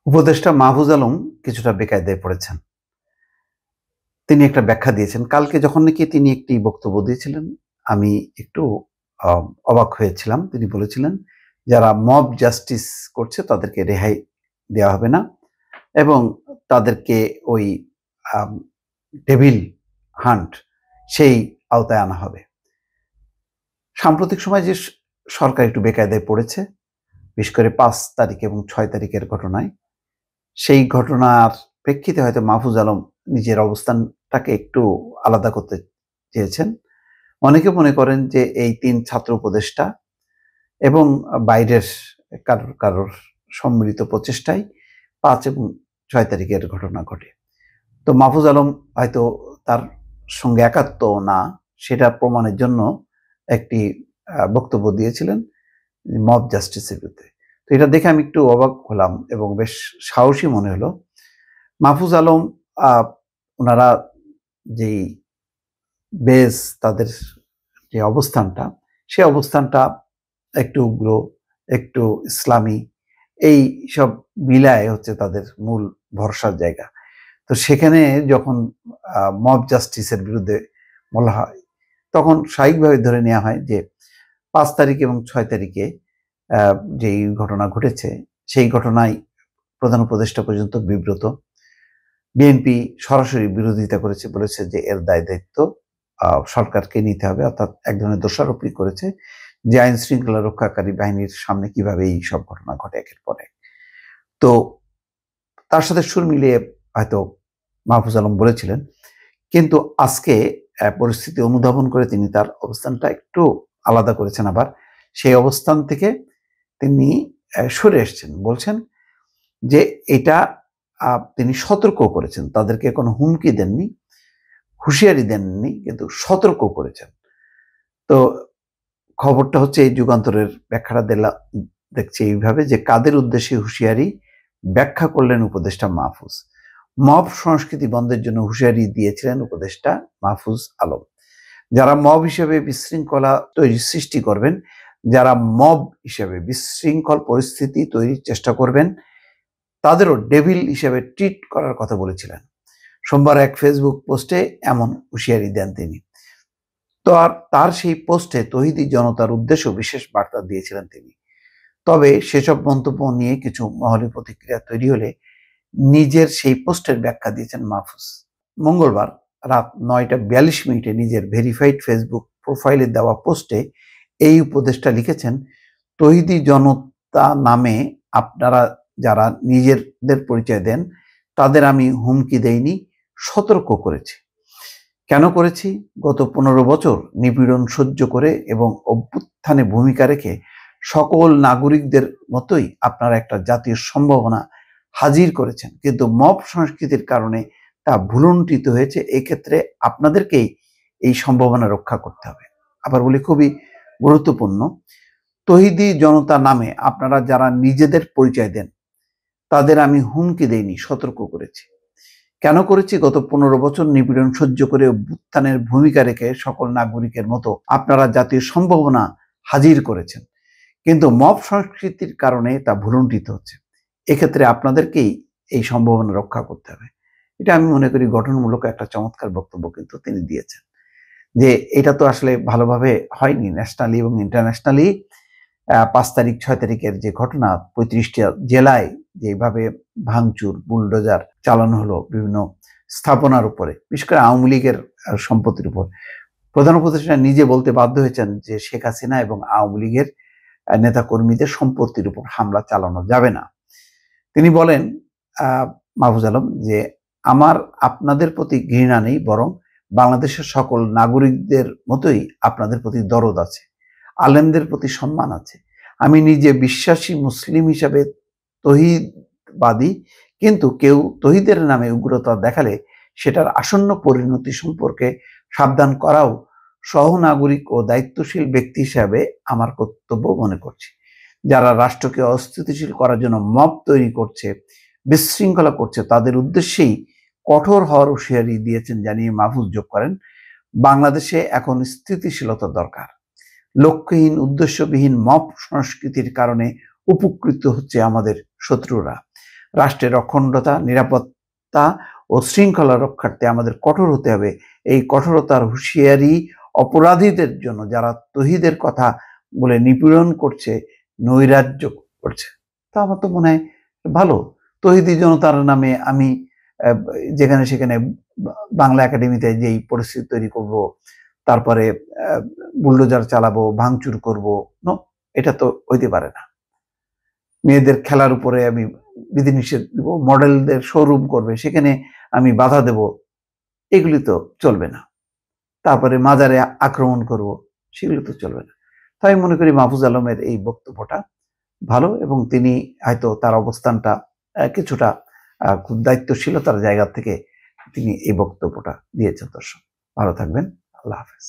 উপদেষ্টা মাহফুজ আলম কিছুটা বেকায়দায় পড়েছেন। তিনি একটা ব্যাখ্যা দিয়েছেন। কালকে যখন নাকি তিনি একটি বক্তব্য দিয়েছিলেন, আমি একটু আ অবাক হয়েছিলাম। তিনি বলেছিলেন, "যারা মব জাস্টিস করছে তাদেরকে রেহাই দেওয়া হবে না এবং তাদেরকে ওই আম ডেভিল হান্ট সেই আওতায় আনা হবে।" সাম্প্রতিক সময়ে যে সরকার একটু বেকায়দায় পড়েছে, বিশেষ করে ৫ তারিখ এবং ৬ তারিখের ঘটনায়, সেই ঘটনার প্রেক্ষিতে হয়তো মাহফুজ আলম নিজের অবস্থানটাকে একটু আলাদা করতে চেয়েছেন। অনেকে মনে করেন যে এই ৩ ছাত্র উপদেষ্টা এবং বাইরের কারোর সম্মিলিত প্রচেষ্টায় ৫ এবং ৬ তারিখের ঘটনা ঘটে। তো মাহফুজ আলম হয়তো তার সঙ্গে একাত্ম না, সেটা প্রমাণের জন্য একটি বক্তব্য দিয়েছিলেন মব জাস্টিসের বিরুদ্ধে। তো এটা দেখে আমি একটু অবাক হলাম এবং বেশ সাহসী মনে হলো। মাহফুজ আলম আ উনারা যেই বেস তাদের যে অবস্থানটা, সে অবস্থানটা একটু উগ্র, একটু ইসলামী এইসব মিলায় হচ্ছে তাদের মূল ভরসার জায়গা। তো সেখানে যখন মব জাস্টিসের বিরুদ্ধে বলা হয়, তখন স্বাভাবিকভাবে ধরে নেওয়া হয় যে ৫ তারিখ এবং ৬ তারিখে আ যেই ঘটনা ঘটেছে, সেই ঘটনায় প্রধান উপদেষ্টা পর্যন্ত বিব্রত। বিএনপি সরাসরি বিরোধিতা করেছে, বলেছে যে এর দায়-দায়িত্ব সরকারকে নিতে হবে। অর্থাৎ এক ধরনের দোষারোপই করেছে যে আইন শৃঙ্খলা রক্ষাকারী বাহিনীর সামনে কিভাবে এই সব ঘটনা ঘটে একের পর এক। তো তার সাথে সুর মিলিয়ে হয়তো মাহফুজ আলম বলেছিলেন। কিন্তু আজকে পরিস্থিতি অনুধাবন করে তিনি তার অবস্থানটা একটু আলাদা করেছেন আবার। সেই অবস্থান থেকে তিনি সরে এসছেন। বলছেন যে এটা তিনি সতর্ক করেছেন। তাদেরকে কোনো হুমকি দেননি, হুঁশিয়ারি দেননি, কিন্তু সতর্ক করেছেন। তো খবরটা হচ্ছে এই যুগান্তরের ব্যাখ্যাটা দেখছি এইভাবে যে কাদের উদ্দেশ্যে হুঁশিয়ারি ব্যাখ্যা করলেন উপদেষ্টা মাহফুজ। মব সংস্কৃতি বন্ধের জন্য হুঁশিয়ারি দিয়েছিলেন উপদেষ্টা মাহফুজ আলম। যারা মব হিসেবে বিশৃঙ্খলা সৃষ্টি করবেন, যারা মব হিসেবে বিশৃঙ্খল পরিস্থিতি তৈরির চেষ্টা করবেন, তাদেরও ডেভিল হিসেবে ট্রিট করার কথা বলেছিলেন। সোমবার এক ফেসবুক পোস্টে এমন হুঁশিয়ারি দেন তিনি। তো আর তার সেই পোস্টে তৌহিদি জনতার উদ্দেশ্যে বিশেষ বার্তা দিয়েছিলেন তিনি। তবে সেসব মন্তব্য নিয়ে কিছু মহলে প্রতিক্রিয়া তৈরি হলে নিজের সেই পোস্টের ব্যাখ্যা দিয়েছেন মাহফুজ। মঙ্গলবার রাত ৯টা ৪২ নিজের ভেরিফাইড ফেসবুক প্রোফাইলে দেওয়া পোস্টে এই উপদেষ্টা লিখেছেন, তৌহিদি জনতা নামে আপনারা যারা নিজেদের পরিচয় দেন, তাদের আমি হুমকি দেইনি, সতর্ক করেছি। কেন করেছি? গত ১৫ বছর নিপীড়ন সহ্য করে এবং অভ্যুত্থানে ভূমিকা রেখে সকল নাগরিকদের মতোই আপনারা একটা জাতীয় সম্ভাবনা হাজির করেছেন, কিন্তু মব সংস্কৃতির কারণে তা ভুলুণ্ঠিত হয়েছে। এক্ষেত্রে আপনাদেরকেই এই সম্ভাবনা রক্ষা করতে হবে। আবার বলি, খুবই গুরুত্বপূর্ণ, তৌহিদি জনতা নামে আপনারা যারা নিজেদের পরিচয় দেন, তাদের আমি হুমকি দেইনি, সতর্ক করেছি। কেন করেছি? গত ১৫ বছর নিপীড়ন সহ্য করে অভ্যুত্থানের ভূমিকা রেখে সকল নাগরিকের মতো আপনারা জাতীয় সম্ভাবনা হাজির করেছেন, কিন্তু মব সংস্কৃতির কারণে তা ভুলুণ্ঠিত হচ্ছে। এক্ষেত্রে আপনাদেরকেই এই সম্ভাবনা রক্ষা করতে হবে। এটা আমি মনে করি গঠনমূলক একটা চমৎকার বক্তব্য কিন্তু তিনি দিয়েছেন। যে এটা তো আসলে ভালোভাবে হয়নি। ন্যাশনালি এবং ইন্টারন্যাশনালি ৫ তারিখ ৬ তারিখের যে ঘটনা, ৩৫টা জেলায় যেভাবে ভাঙচুর, বুলডোজার চালানো হলো বিভিন্ন স্থাপনার উপরে, বিশেষ করে আওয়ামী লীগের সম্পত্তির উপর। প্রধান উপদেষ্টা নিজে বলতে বাধ্য হয়েছেন যে শেখ হাসিনা এবং আওয়ামী লীগের নেতাকর্মীদের সম্পত্তির উপর হামলা চালানো যাবে না। তিনি বলেন, মাহফুজ আলম, যে আমার আপনাদের প্রতি ঘৃণা নেই, বরং বাংলাদেশের সকল নাগরিকদের মতোই আপনাদের প্রতি দরদ আছে, আলেমদের প্রতি সম্মান আছে। আমি নিজে বিশ্বাসী মুসলিম হিসাবে তৌহিদবাদী, কিন্তু কেউ তৌহিদের নামে উগ্রতা দেখালে সেটার আসন্ন পরিণতি সম্পর্কে সাবধান করাও সহনাগরিক ও দায়িত্বশীল ব্যক্তি হিসাবে আমার কর্তব্য মনে করছি। যারা রাষ্ট্রকে অস্থিতিশীল করার জন্য মব তৈরি করছে, বিশৃঙ্খলা করছে, তাদের উদ্দেশ্যেই কঠোর হওয়ার হুঁশিয়ারি দিয়েছেন জানিয়ে মাহফুজ যোগ করেন, বাংলাদেশে এখন স্থিতিশীলতা দরকার। লক্ষ্যহীন উদ্দেশ্যবিহীন মব সংস্কৃতির কারণে উপকৃত হচ্ছে আমাদের শত্রুরা। রাষ্ট্রের অখণ্ডতা, নিরাপত্তা ও শৃঙ্খলা রক্ষার্থে আমাদের কঠোর হতে হবে। এই কঠোরতার হুঁশিয়ারি অপরাধীদের জন্য, যারা তৌহিদের কথা বলে নিপীড়ন করছে, নৈরাজ্য করছে। তো আমার তো মনে হয় ভালো, তৌহিদি জনতার নামে আমি যেখানে সেখানে বাংলা একাডেমিতে যেই পরিস্থিতি তৈরি করব, তারপরে বুলডোজার চালাবো, ভাঙচুর করব, নো, এটা তো হইতে পারে না। মেয়েদের খেলার উপরে আমি বিধিনিষেধ দেব, মডেলদের শোরুম করবে সেখানে আমি বাধা দেব, এগুলি তো চলবে না। তারপরে মাজারে আক্রমণ করব, সেগুলো তো চলবে না। তাই মনে করি মাহফুজ আলমের এই বক্তব্যটা ভালো, এবং তিনি হয়তো তার অবস্থানটা কিছুটা খুব দায়িত্বশীলতার জায়গা থেকে তিনি এই বক্তব্যটা দিয়েছেন। দর্শক ভালো থাকবেন, আল্লাহ হাফেজ।